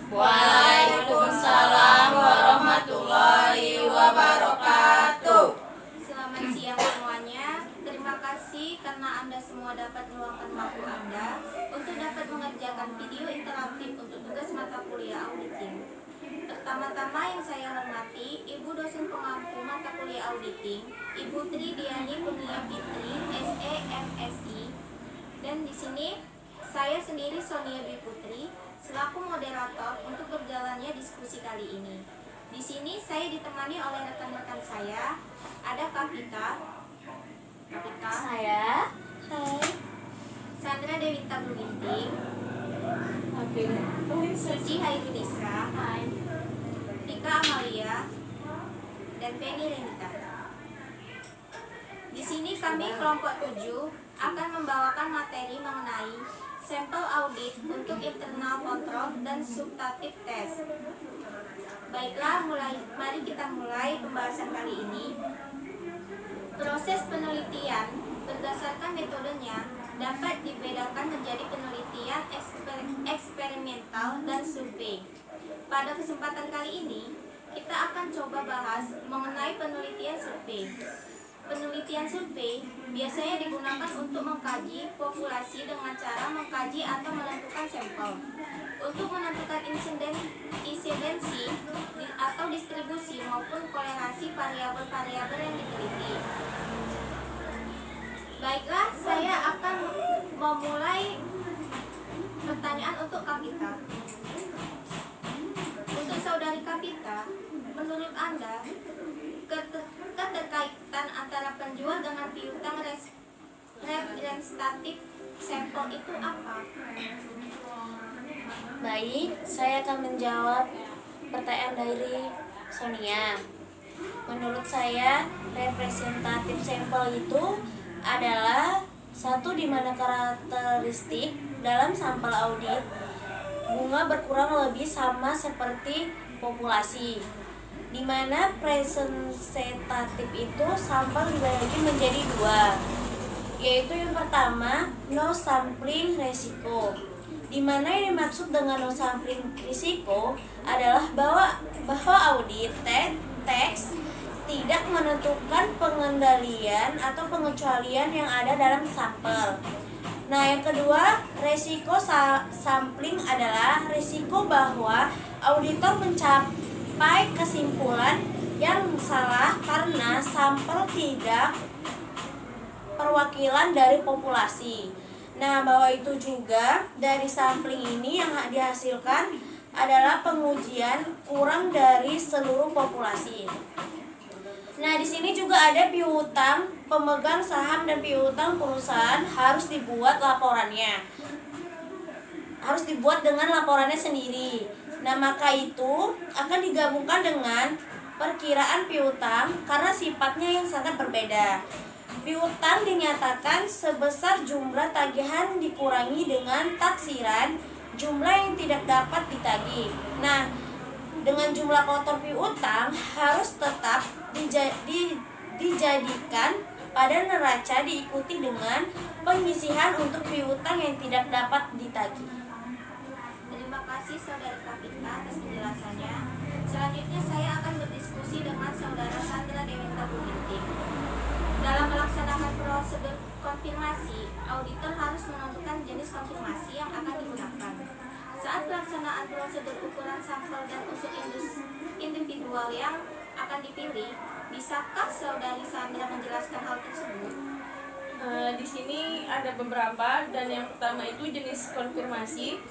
Waalaikumsalam warahmatullahi wabarakatuh. Selamat siang semuanya. Terima kasih karena Anda semua dapat meluangkan waktu Anda untuk dapat mengerjakan video interaktif untuk tugas mata kuliah auditing. Pertama-tama yang saya hormati Ibu dosen pengampu mata kuliah auditing, Ibu Tri Diani Kurnia Fitri, SE MSI. Dan di sini saya sendiri Sonia Dwi Putri selaku moderator untuk berjalannya diskusi kali ini. Di sini saya ditemani oleh rekan-rekan saya, ada Kavita, Saya. Hai. Sandra Dewita Bluginting, Suci Hairunisa, Tika Amalia, dan Feni Renita. Di sini kami kelompok 7 akan membawakan materi mengenai sampel audit untuk internal control dan substantif test. Baiklah, mari kita mulai pembahasan kali ini. Proses penelitian berdasarkan metodenya dapat dibedakan menjadi penelitian eksperimental dan survei. Pada kesempatan kali ini, kita akan coba bahas mengenai penelitian survei. Penelitian survei biasanya digunakan untuk mengkaji populasi dengan cara mengkaji atau menentukan sampel. Untuk menentukan insidensi atau distribusi maupun kolerasi variabel-variabel yang diteliti. Baiklah, saya akan memulai pertanyaan untuk Kavita. Untuk saudari Kavita, menurut Anda, keterkaitan antara penjual dengan piutang representatif sampel itu apa? Baik, saya akan menjawab pertanyaan dari Sonia. Menurut saya, representatif sampel itu adalah satu di mana karakteristik dalam sampel audit bunga berkurang lebih sama seperti populasi, di mana representatif itu sampel dibagi menjadi dua, yaitu yang pertama no sampling resiko, di mana yang dimaksud dengan no sampling risiko adalah bahwa audit teks tidak menentukan pengendalian atau pengecualian yang ada dalam sampel. Nah, yang kedua, resiko sampling adalah risiko bahwa auditor mencapai kesimpulan yang salah karena sampel tidak perwakilan dari populasi. Nah, bahwa itu juga dari sampling ini yang dihasilkan adalah pengujian kurang dari seluruh populasi. Nah, di sini juga ada piutang pemegang saham dan piutang perusahaan harus dibuat laporannya. Harus dibuat dengan laporannya sendiri. Nah, maka itu akan digabungkan dengan perkiraan piutang karena sifatnya yang sangat berbeda. Piutang dinyatakan sebesar jumlah tagihan dikurangi dengan taksiran jumlah yang tidak dapat ditagih. Nah, dengan jumlah kotor piutang harus tetap dijadikan pada neraca diikuti dengan penyisihan untuk piutang yang tidak dapat ditagih. Terima kasih saudara Kavita atas penjelasannya. Selanjutnya saya akan berdiskusi dengan saudara Sandra Dewita Bluginting. Dalam melaksanakan prosedur konfirmasi, auditor harus menentukan jenis konfirmasi yang akan digunakan. Saat pelaksanaan prosedur ukuran sampel dan unsur individual yang akan dipilih, bisakah saudari Sandra menjelaskan hal tersebut? Di sini ada beberapa, dan yang pertama itu jenis konfirmasi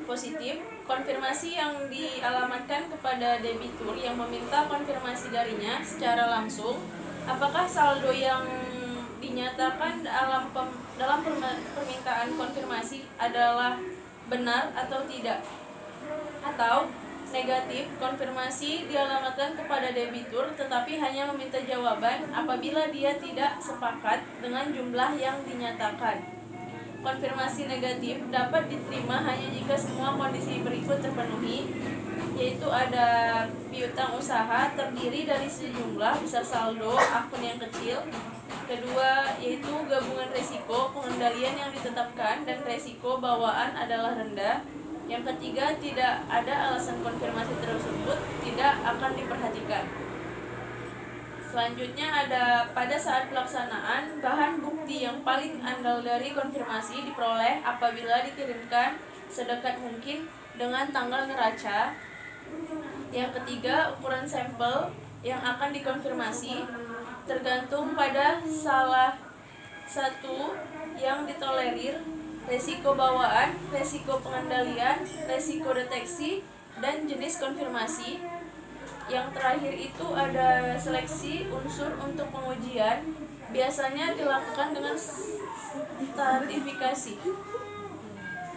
positif, konfirmasi yang dialamatkan kepada debitur yang meminta konfirmasi darinya secara langsung. Apakah saldo yang dinyatakan dalam permintaan konfirmasi adalah benar atau tidak? Atau negatif, konfirmasi dialamatkan kepada debitur tetapi hanya meminta jawaban apabila dia tidak sepakat dengan jumlah yang dinyatakan. Konfirmasi negatif dapat diterima hanya jika semua kondisi berikut terpenuhi, yaitu ada piutang usaha terdiri dari sejumlah besar saldo akun yang kecil. Kedua, yaitu gabungan resiko pengendalian yang ditetapkan dan resiko bawaan adalah rendah. Yang ketiga, tidak ada alasan konfirmasi tersebut tidak akan diperhatikan. Selanjutnya ada pada saat pelaksanaan, bahan bukti yang paling andal dari konfirmasi diperoleh apabila dikirimkan sedekat mungkin dengan tanggal neraca. Yang ketiga, ukuran sampel yang akan dikonfirmasi tergantung pada salah satu yang ditolerir, resiko bawaan, resiko pengendalian, resiko deteksi, dan jenis konfirmasi. Yang terakhir itu ada seleksi unsur untuk pengujian, biasanya dilakukan dengan stratifikasi.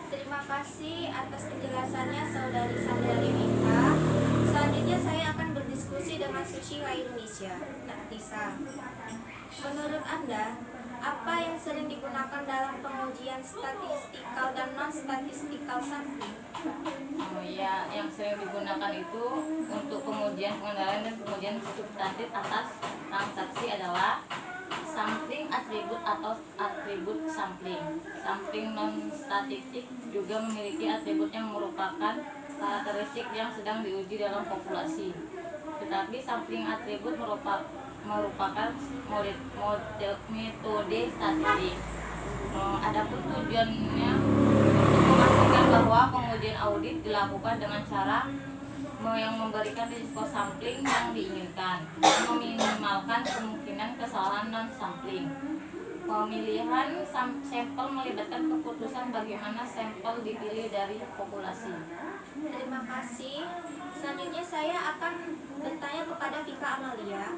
Terima kasih atas penjelasannya Saudari Sandari Mita. Selanjutnya saya akan berdiskusi dengan Susila Indonesia. Nisa, menurut Anda, apa yang sering digunakan dalam pengujian statistikal dan non-statistikal sampling? Oh ya, yang sering digunakan itu untuk pengujian pengendalian dan pengujian substantif atas transaksi adalah sampling atribut atau atribut sampling. Sampling non-statistik juga memiliki atribut yang merupakan karakteristik yang sedang diuji dalam populasi. Tetapi sampling atribut merupakan metode statistik. Adapun tujuannya untuk memastikan bahwa pengujian audit dilakukan dengan cara yang memberikan risiko sampling yang diinginkan dan meminimalkan kemungkinan kesalahan non-sampling. Pemilihan sampel melibatkan keputusan bagaimana sampel dipilih dari populasi. Terima kasih. Selanjutnya saya akan bertanya kepada Vika Amalia.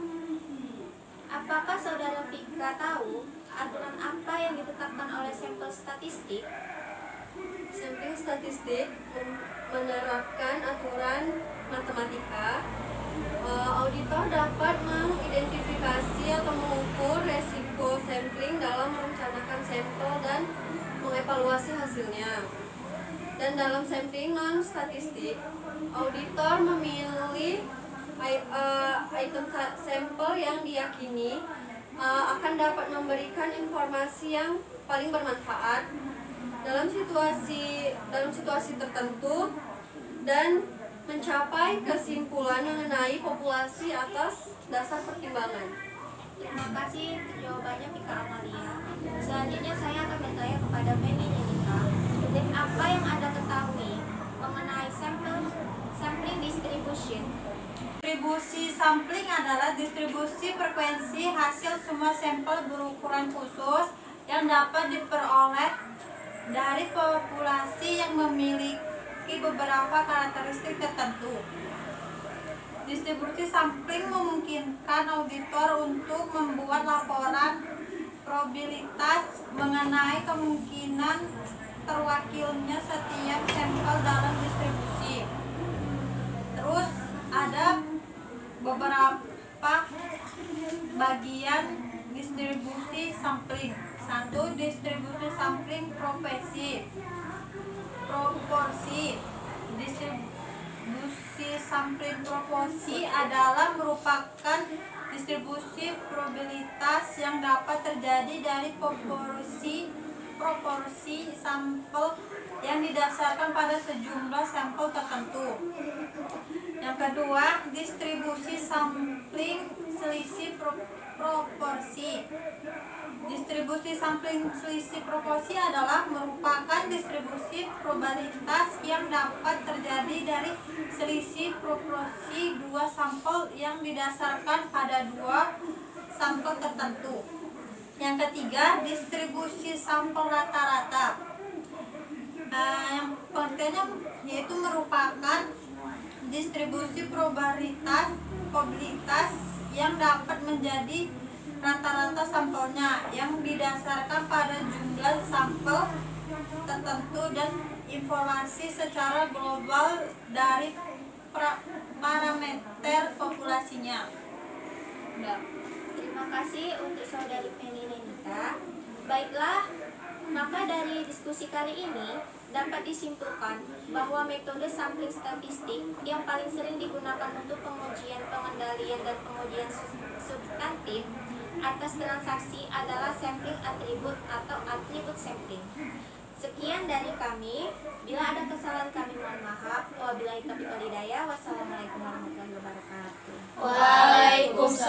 Apakah Saudara Vika tahu aturan apa yang ditetapkan oleh sampel statistik? Sampling statistik menerapkan aturan matematika. Auditor dapat mengidentifikasi atau mengukur resiko sampling dalam merencanakan sampel dan mengevaluasi hasilnya. Dan dalam sampling non-statistik, auditor memilih item sampel yang diyakini akan dapat memberikan informasi yang paling bermanfaat dalam situasi tertentu dan mencapai kesimpulan mengenai populasi atas dasar pertimbangan. Terima kasih jawabannya Vika Amalia. Selanjutnya saya akan bertanya kepada Penny Nenita. Dan apa yang Anda ketahui mengenai sampling distribution? Distribusi sampling adalah distribusi frekuensi hasil semua sampel berukuran khusus yang dapat diperoleh dari populasi yang memiliki beberapa karakteristik tertentu. Distribusi sampling memungkinkan auditor untuk membuat laporan probabilitas mengenai kemungkinan terwakilnya setiap sampel dalam distribusi. Terus ada beberapa bagian distribusi sampling. Satu, distribusi sampling proporsi. Distribusi sampling proporsi adalah merupakan distribusi probabilitas yang dapat terjadi dari proporsi sampel yang didasarkan pada sejumlah sampel tertentu. Yang kedua, distribusi sampling selisih proporsi. Distribusi sampling selisih proporsi adalah merupakan distribusi probabilitas yang dapat terjadi dari selisih proporsi dua sampel yang didasarkan pada dua sampel tertentu. Yang ketiga, distribusi sampel rata-rata. Yang pentingnya yaitu merupakan distribusi probabilitas yang dapat menjadi rata-rata sampelnya yang didasarkan pada jumlah sampel tertentu dan informasi secara global dari parameter populasinya. Terima kasih untuk Saudari Penny Nenita. Baiklah, maka dari diskusi kali ini dapat disimpulkan bahwa metode sampling statistik yang paling sering digunakan untuk pengujian pengendalian dan pengujian substantif atas transaksi adalah sampling atribut atau atribut sampling. Sekian dari kami. Bila ada kesalahan kami mohon maaf. Wabillahi taufiq wal hidayah. Wassalamualaikum warahmatullahi wabarakatuh. Waalaikumsalam